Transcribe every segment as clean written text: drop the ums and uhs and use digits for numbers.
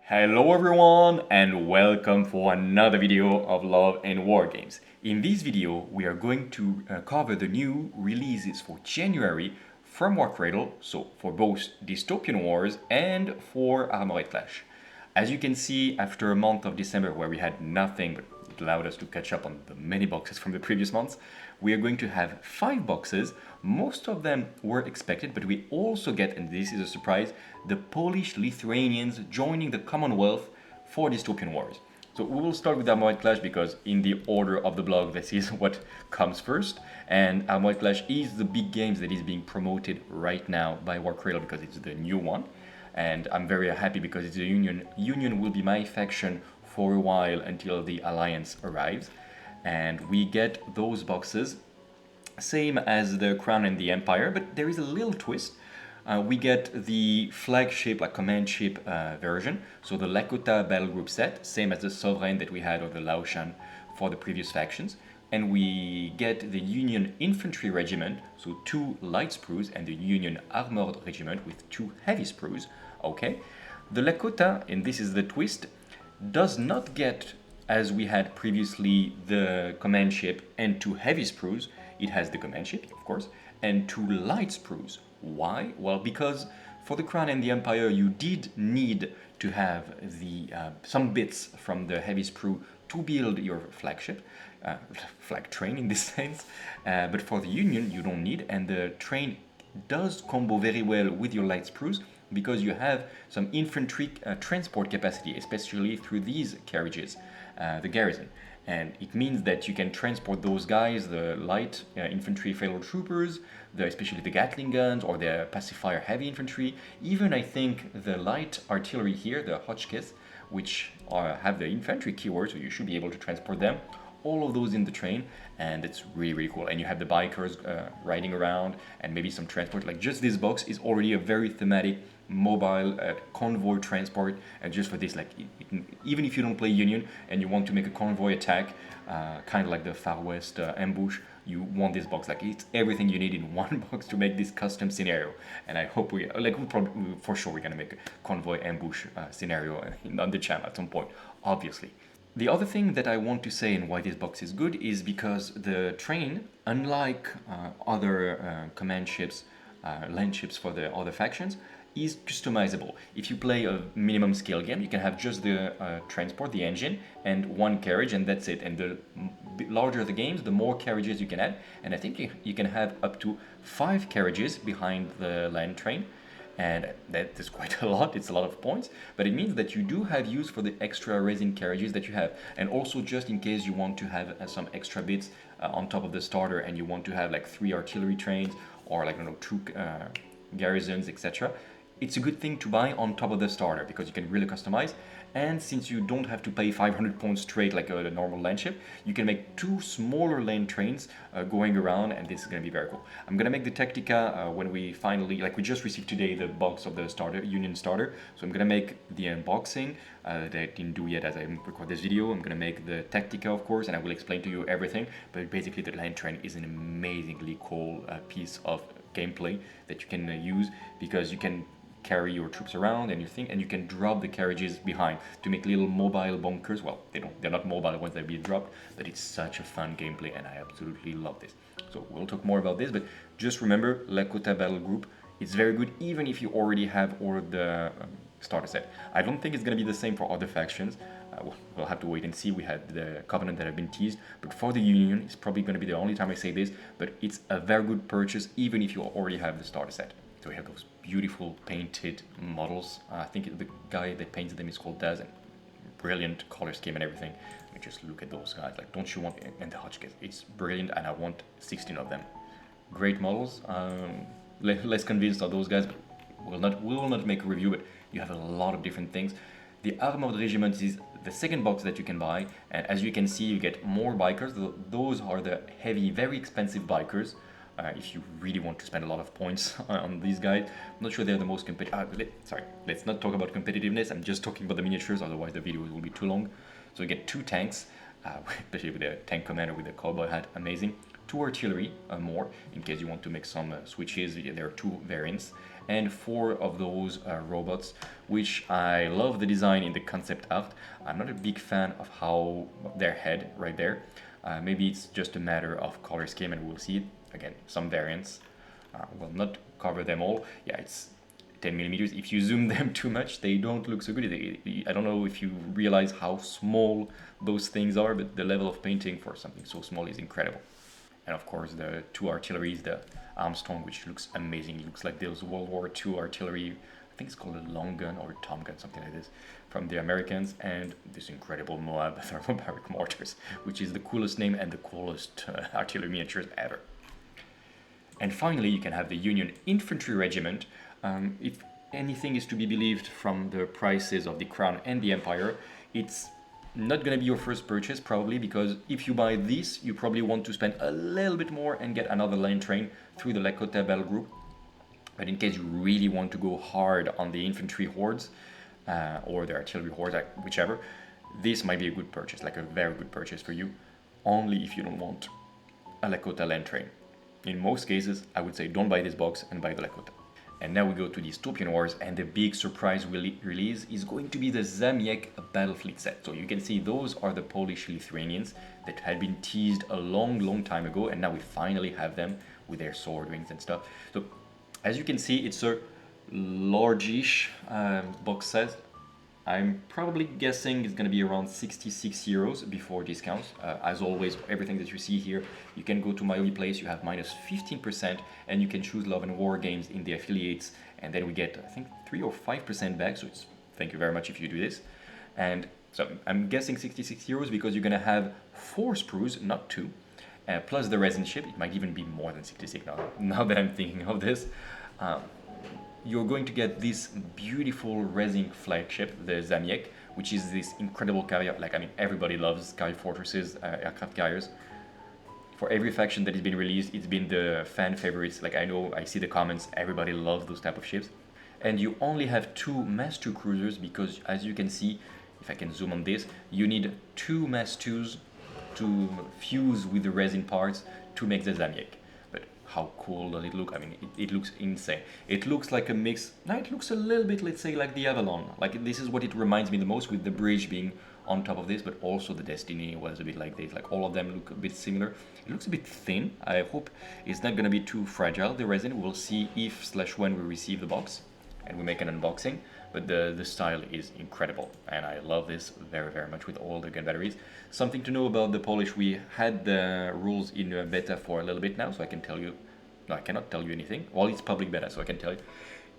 Hello everyone and welcome for another video of Love and Wargames. In this video we are going to cover the new releases for January from Warcradle, so for both Dystopian Wars and for Armoured Clash. As you can see, after a month of December where we had nothing, but it allowed us to catch up on the many boxes from the previous months, we are going to have 5 boxes. Most of them were expected, but we also get, and this is a surprise, the Polish-Lithuanians joining the Commonwealth for Dystopian Wars. So we will start with Armoured Clash because in the order of the blog, this is what comes first. And Armoured Clash is the big games that is being promoted right now by Warcradle because it's the new one. And I'm very happy because it's a Union. Union will be my faction for a while until the Alliance arrives. And we get those boxes, same as the Crown and the Empire, but there is a little twist. We get the flagship, like command ship version, so the Lakota battle group set, same as the Sovereign that we had or the Laoshan for the previous factions. And we get the Union Infantry Regiment, so 2 light sprues, and the Union Armored Regiment with 2 heavy sprues. Okay, the Lakota, and this is the twist, does not get, as we had previously, the command ship and 2 heavy sprues. It has the command ship, of course, and 2 light sprues. Why? Well, because for the Crown and the Empire, you did need to have the some bits from the heavy sprue to build your flagship, flag train in this sense. But for the Union, you don't need, and the train does combo very well with your light sprues because you have some infantry transport capacity, especially through these carriages, the garrison. And it means that you can transport those guys, the light infantry fellow troopers, especially the Gatling guns or the pacifier heavy infantry, even I think the light artillery here, the Hotchkiss, which have the infantry keyword, so you should be able to transport them. All of those in the train, and it's really, really cool. And you have the bikers riding around and maybe some transport. Like just this box is already a very thematic mobile convoy transport, and just for this, like even if you don't play Union and you want to make a convoy attack, kind of like the Far West ambush, you want this box. Like it's everything you need in one box to make this custom scenario. And I hope we probably for sure we're gonna make a convoy ambush scenario on the channel at some point, obviously. The other thing that I want to say and why this box is good is because the train, unlike other command ships, land ships for the other factions, is customizable. If you play a minimum scale game, you can have just the transport, the engine, and 1 carriage, and that's it. And the larger the games, the more carriages you can add. And I think you can have up to 5 carriages behind the land train. And that is quite a lot, it's a lot of points, but it means that you do have use for the extra resin carriages that you have. And also just in case you want to have some extra bits on top of the starter and you want to have like 3 artillery trains or like, I don't know, 2 garrisons, etc. It's a good thing to buy on top of the starter because you can really customize. And since you don't have to pay 500 points straight like a normal land ship, you can make 2 smaller land trains going around, and this is going to be very cool. I'm going to make the Tactica when we finally, like we just received today the box of the starter, Union starter, so I'm going to make the unboxing that I didn't do yet as I record this video. I'm going to make the Tactica, of course, and I will explain to you everything, but basically the land train is an amazingly cool piece of gameplay that you can use because you can carry your troops around and and you can drop the carriages behind to make little mobile bunkers. Well, they're not mobile once they be dropped, but it's such a fun gameplay and I absolutely love this. So we'll talk more about this, but just remember Lakota battle group, it's very good even if you already have ordered the starter set. I don't think it's going to be the same for other factions. We'll have to wait and see. We had the Covenant that have been teased, but for the Union, it's probably going to be the only time I say this, but it's a very good purchase even if you already have the starter set. So we have those beautiful painted models. I think the guy that painted them is called Daz, and brilliant color scheme and everything. Let me just look at those guys. Like, don't you want? And the Hotchkiss, it's brilliant, and I want 16 of them. Great models. Less convinced of those guys, but we will not make a review. But you have a lot of different things. The Armored Regiments is the second box that you can buy, and as you can see, you get more bikers. Those are the heavy, very expensive bikers. If you really want to spend a lot of points on these guys. I'm not sure they're the most competitive. Sorry, let's not talk about competitiveness. I'm just talking about the miniatures, otherwise the video will be too long. So you get 2 tanks, especially with the tank commander with the cowboy hat, amazing. 2 artillery, more, in case you want to make some switches. There are 2 variants. and 4 of those robots, which I love the design in the concept art. I'm not a big fan of how their head right there. Maybe it's just a matter of color scheme, and we'll see it. Again, some variants. Will not cover them all. Yeah, it's 10 millimeters. If you zoom them too much, they don't look so good. I don't know if you realize how small those things are, but the level of painting for something so small is incredible. And of course, the 2 artilleries, the Armstrong, which looks amazing. It looks like those World War II artillery. I think it's called a long gun or a tom gun, something like this, from the Americans, and this incredible Moab thermobaric mortars, which is the coolest name and the coolest artillery miniatures ever. And finally, you can have the Union Infantry Regiment. If anything is to be believed from the prices of the Crown and the Empire, it's not going to be your first purchase, probably, because if you buy this, you probably want to spend a little bit more and get another land train through the Lakota Battle Group. But in case you really want to go hard on the infantry hordes, or the artillery hordes, whichever, this might be a good purchase, like a very good purchase for you, only if you don't want a Lakota land train. In most cases, I would say don't buy this box and buy the Lakota. And now we go to Dystopian Wars, and the big surprise release is going to be the Zamiek Battle Fleet set. So you can see those are the Polish-Lithuanians that had been teased a long time ago, and now we finally have them with their sword wings and stuff. So as you can see, it's a large-ish box set. I'm probably guessing it's going to be around 66 euros before discounts. As always, everything that you see here, you can go to my only place, you have minus 15%, and you can choose Love Wargames in the affiliates, and then we get, I think, 3 or 5% back, so it's thank you very much if you do this. And so I'm guessing 66 euros because you're going to have 4 sprues, not 2, plus the resin ship. It might even be more than 66 now that I'm thinking of this. You're going to get this beautiful resin flagship, the Zamiek, which is this incredible carrier. Like, I mean, everybody loves carrier fortresses, aircraft carriers. For every faction that has been released, it's been the fan favorites. Like, I know, I see the comments, everybody loves those type of ships. And you only have 2 Mass 2 cruisers because, as you can see, if I can zoom on this, you need 2 Mass 2s to fuse with the resin parts to make the Zamiek. How cool does it look? I mean, it looks insane. It looks like a mix. Now it looks a little bit, let's say, like the Avalon. Like, this is what it reminds me the most, with the bridge being on top of this, but also the Destiny was a bit like this. Like, all of them look a bit similar. It looks a bit thin. I hope it's not going to be too fragile, the resin. We'll see if/when we receive the box and we make an unboxing. But the style is incredible, and I love this very much with all the gun batteries. Something to know about the Polish: we had the rules in beta for a little bit now, so I can tell you. No, I cannot tell you anything. Well, it's public beta, so I can tell you.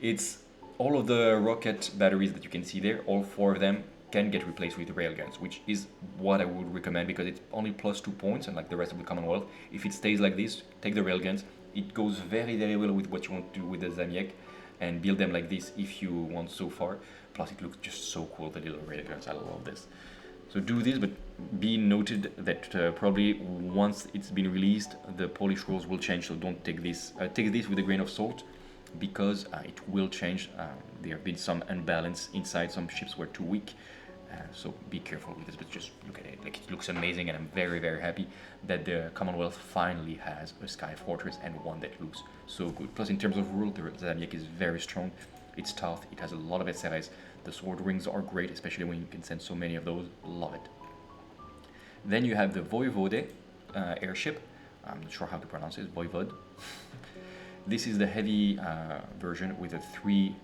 It's all of the rocket batteries that you can see there. All 4 of them can get replaced with railguns, which is what I would recommend because it's only plus 2 points, unlike the rest of the Commonwealth. If it stays like this, take the railguns. It goes very well with what you want to do with the Zamiek, and build them like this if you want so far. Plus it looks just so cool, the little railguns. I love this. So do this, but be noted that probably once it's been released, the Polish rules will change, so don't take this with a grain of salt, because it will change. There have been some unbalance inside, some ships were too weak, so be careful with this, but just look at it. Like, it looks amazing, and I'm very happy that the Commonwealth finally has a Sky Fortress, and one that looks so good. Plus, in terms of rule, the Zamiek is very strong. It's tough, it has a lot of SRS. The sword rings are great, especially when you can send so many of those. Love it. Then you have the Voivode airship. I'm not sure how to pronounce it, Voivode. This is the heavy version with the 3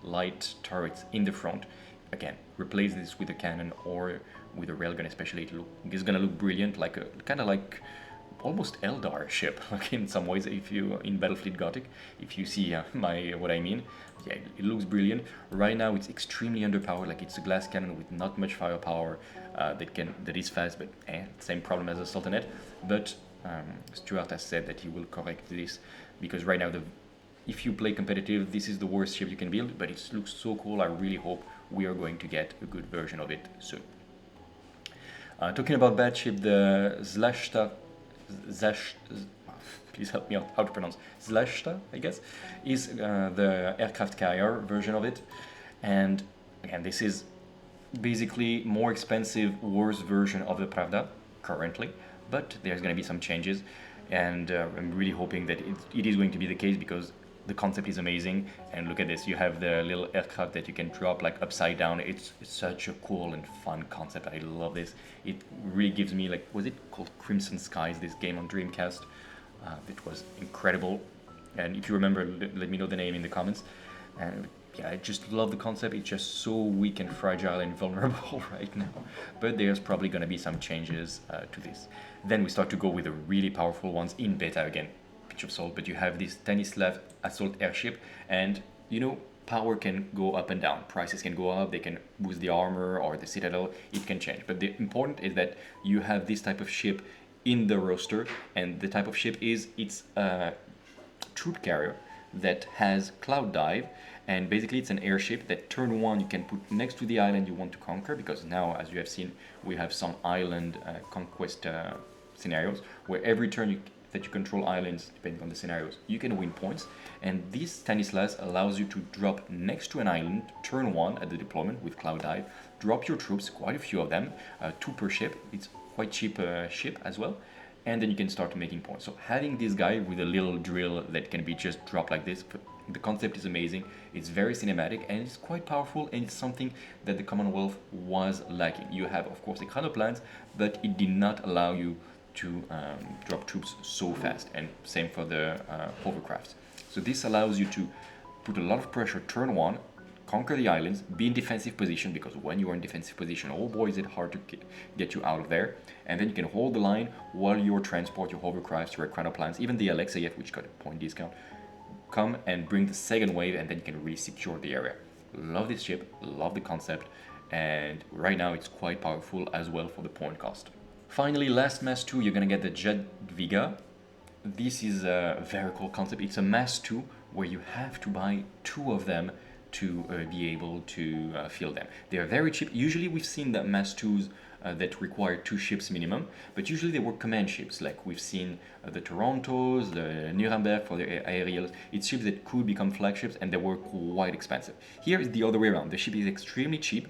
light turrets in the front. Again, replace this with a cannon or with a railgun, especially. It's gonna look brilliant, like a kind of like almost Eldar ship, like in some ways. If you in Battlefleet Gothic, if you see what I mean, yeah, it looks brilliant. Right now, it's extremely underpowered. Like, it's a glass cannon with not much firepower that is fast, but same problem as the Sultanate. But Stuart has said that he will correct this, because right now, if you play competitive, this is the worst ship you can build. But it looks so cool. I really hope we are going to get a good version of it soon. Talking about bad ship, the please help me out how to pronounce Zlashta, I guess, is the aircraft carrier version of it. And again, this is basically more expensive, worse version of the Pravda currently, but there's going to be some changes, and I'm really hoping that it is going to be the case, because The concept is amazing, and look at this, you have the little aircraft that you can drop like upside down. It's such a cool and fun concept. I love this. It really gives me, like, was it called Crimson Skies, this game on Dreamcast? It was incredible, and if you remember, let me know the name in the comments. And yeah, I just love the concept. It's just so weak and fragile and vulnerable right now, but there's probably going to be some changes to this. Then we start to go with the really powerful ones in beta again. Of salt, but you have this Stanislav assault airship, and you know, power can go up and down, prices can go up, they can boost the armor or the citadel, it can change, but the important is that you have this type of ship in the roster, and the type of ship is, it's a troop carrier that has cloud dive, and basically it's an airship that turn one you can put next to the island you want to conquer, because now, as you have seen, we have some island conquest scenarios where every turn that you control islands, depending on the scenarios, you can win points. And this Stanislas allows you to drop next to an island, turn one at the deployment with Cloud Dive, drop your troops, quite a few of them, 2 per ship. It's quite cheap ship as well. And then you can start making points. So having this guy with a little drill that can be just dropped like this, the concept is amazing. It's very cinematic and it's quite powerful, and it's something that the Commonwealth was lacking. You have, of course, the Chrono plans, but it did not allow you to drop troops so fast, and same for the hovercrafts. So this allows you to put a lot of pressure turn one, conquer the islands, be in defensive position, because when you are in defensive position, oh boy is it hard to get you out of there, and then you can hold the line while you transport your hovercrafts, your chronoplans, even the Alexeyev, which got a point discount, come and bring the second wave, and then you can really secure the area. Love this ship, love the concept, and right now it's quite powerful as well for the point cost. Finally, last mass 2, you're gonna get the Jadwiga. This is a very cool concept. It's a mass 2 where you have to buy 2 of them to be able to fill them. They are very cheap. Usually we've seen the mass 2s that require 2 ships minimum, but usually they were command ships, like we've seen the Torontos, the Nuremberg for the aerials. It's ships that could become flagships, and they were quite expensive. Here is the other way around. The ship is extremely cheap.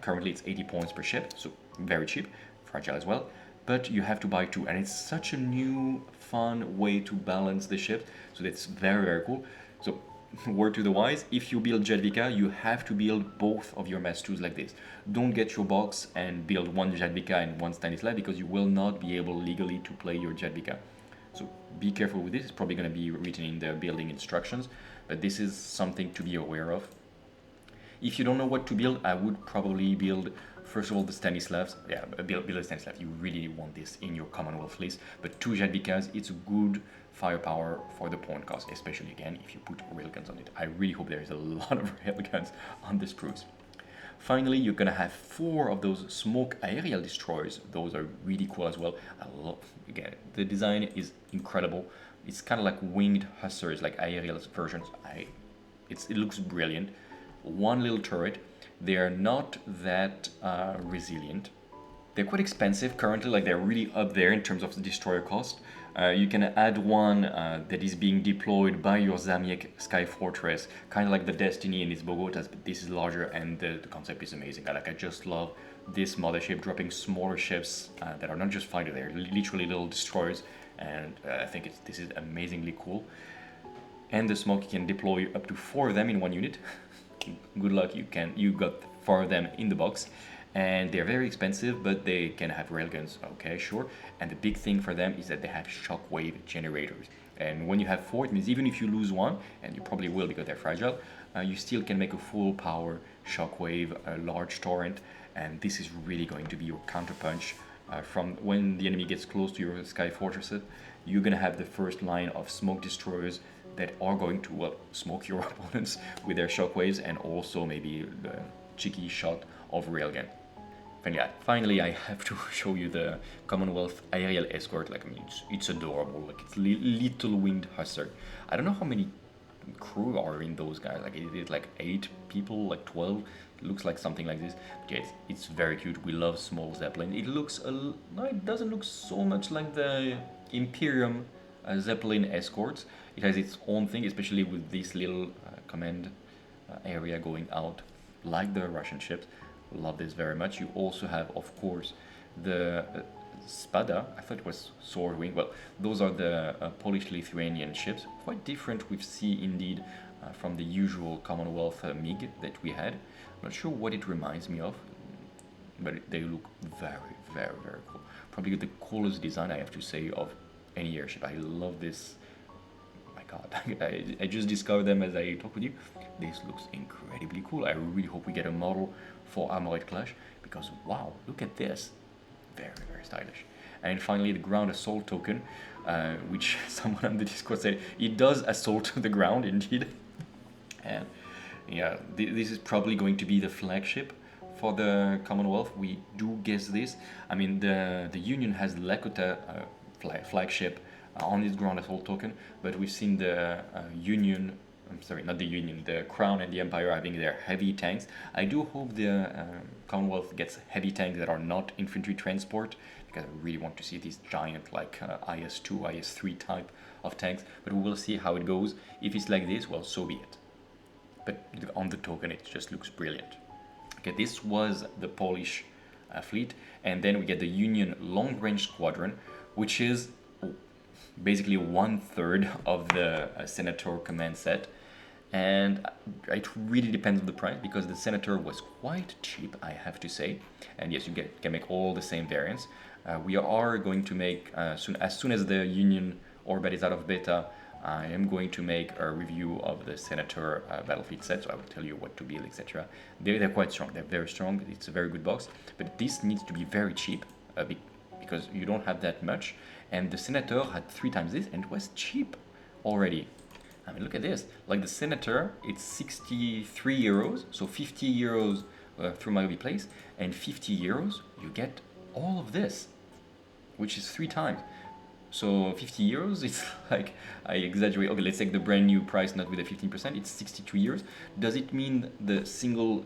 Currently it's 80 points per ship, so very cheap. Fragile as well, but you have to buy 2, and it's such a new fun way to balance the ship, so that's very cool. So word to the wise, if you build Jadwiga, you have to build both of your mass 2s like this. Don't get your box and build one Jadwiga and one Stanislav, because you will not be able legally to play your Jadwiga. So be careful with this. It's probably going to be written in the building instructions, but this is something to be aware of. If you don't know what to build, I would probably build, first of all, the Stanislavs. Yeah, build a Stanislav. You really want this in your Commonwealth list. But 2 Jadwigas, it's good firepower for the point cost, especially again if you put railguns on it. I really hope there is a lot of railguns on the sprues. Finally, you're gonna have 4 of those smoke aerial destroyers. Those are really cool as well. I love, again, the design is incredible. It's kind of like winged hussars, like aerial versions. It looks brilliant. 1 little turret. They are not that resilient. They're quite expensive currently, like they're really up there in terms of the destroyer cost. You can add one that is being deployed by your Zamiek Sky Fortress, kind of like the Destiny and its Bogotas, but this is larger, and the concept is amazing. I just love this mothership dropping smaller ships that are not just fighters, they're literally little destroyers, and I think this is amazingly cool. And the smoke, you can deploy up to 4 of them in 1 unit. Good luck, you got 4 of them in the box, and they're very expensive, but they can have railguns, okay, sure. And the big thing for them is that they have shockwave generators, and when you have 4, it means even if you lose 1, and you probably will because they're fragile, you still can make a full power shockwave, a large torrent, and this is really going to be your counterpunch from when the enemy gets close to your sky fortresses. You're gonna have the first line of smoke destroyers that are going to smoke your opponents with their shockwaves, and also maybe the cheeky shot of railgun. And yeah, finally I have to show you the Commonwealth aerial escort. Like, I mean, it's adorable. Like, it's little winged hussar. I don't know how many crew are in those guys. Like, it is like 8 people, like 12. It looks like something like this. But yeah, it's very cute. We love small Zeppelin. It looks no, it doesn't look so much like the Imperium Zeppelin escorts. It has its own thing, especially with this little command area going out like the Russian ships. Love this very much. You also have, of course, the Spada. I thought it was Sword Wing. Well, those are the Polish-Lithuanian ships. Quite different we see indeed from the usual Commonwealth MiG that we had. I'm not sure what it reminds me of, but they look very, very, very cool. Probably the coolest design, I have to say, of any airship. I love this. My God, I just discovered them as I talk with you. This looks incredibly cool. I really hope we get a model for Armoured Clash, because wow, look at this. Very, very stylish. And finally, the ground assault token, which someone on the Discord said it does assault the ground indeed. And yeah, this is probably going to be the flagship for the Commonwealth. We do guess this. I mean, the Union has the Lakota flagship on its ground assault token, but we've seen the Union. I'm sorry, not the Union, the Crown and the Empire having their heavy tanks. I do hope the Commonwealth gets heavy tanks that are not infantry transport, because I really want to see these giant, like IS-2, IS-3 type of tanks, but we will see how it goes. If it's like this, well, so be it. But on the token, it just looks brilliant. Okay, this was the Polish fleet, and then we get the Union long-range squadron, which is basically 1/3 of the Senator command set. And it really depends on the price, because the Senator was quite cheap, I have to say. And yes, you can make all the same variants. We are going to make, as soon as the Union orbit is out of beta, I am going to make a review of the Senator battlefield set, so I will tell you what to build, etc. They're quite strong, they're very strong, it's a very good box, but this needs to be very cheap, because you don't have that much, and the Senator had 3 times this, and it was cheap already. I mean, look at this. Like the Senator, it's 63 euros, so 50 euros through my place, and 50 euros, you get all of this, which is 3 times. So 50 euros, it's like, I exaggerate. Okay, let's take the brand new price, not with the 15%, it's 62 euros. Does it mean the single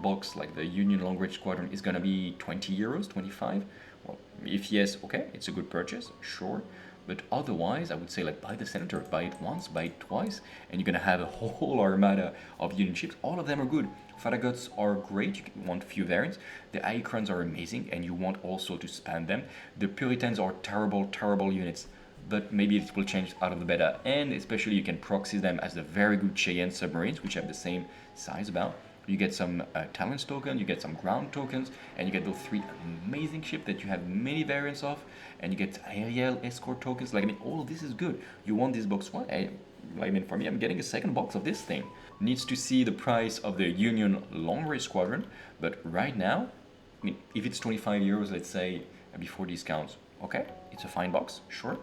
box, like the Union Long Range Squadron, is gonna be 20 euros, 25? Well, if yes, okay, it's a good purchase, sure. But otherwise, I would say, like, buy the Senator, buy it once, buy it twice, and you're gonna have a whole armada of Union ships. All of them are good. Farraguts are great, you want a few variants. The Icrons are amazing, and you want also to span them. The Puritans are terrible, terrible units, but maybe it will change out of the beta. And especially you can proxy them as the very good Cheyenne submarines, which have the same size about. You get some talents tokens, you get some ground tokens, and you get those 3 amazing ships that you have many variants of, and you get aerial escort tokens. Like, I mean, all of this is good. You want this box? Why? I mean, for me, I'm getting a second box of this thing. Needs to see the price of the Union Long Range Squadron, but right now, I mean, if it's 25 euros, let's say, before discounts, okay, it's a fine box, sure,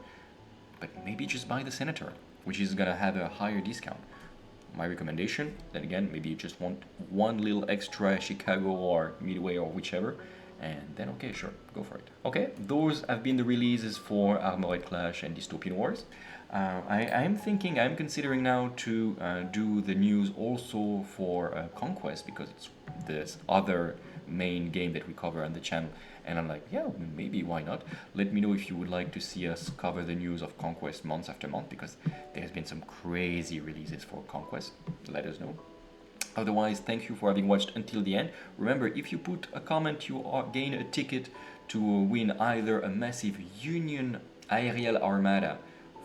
but maybe just buy the Senator, which is gonna have a higher discount. My recommendation, then again, maybe you just want one little extra Chicago or Midway or whichever, and then okay, sure, go for it. Okay, those have been the releases for Armoured Clash and Dystopian Wars. I'm considering now to do the news also for Conquest, because it's this other main game that we cover on the channel, and I'm like, yeah, maybe, why not? Let me know if you would like to see us cover the news of Conquest month after month, because there's been some crazy releases for Conquest. Let us know. Otherwise, thank you for having watched until the end. Remember, if you put a comment, you gain a ticket to win either a massive Union aerial armada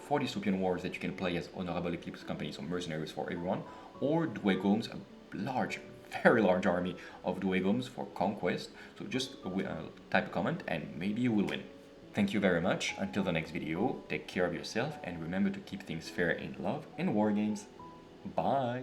for Dystopian Wars that you can play as Honorable Eclipse Company, so mercenaries for everyone, or Dwegoms, a large, very large army of Dwegoms for Conquest. So just type a comment and maybe you will win. Thank you very much. Until the next video, take care of yourself and remember to keep things fair in love and war games. Bye!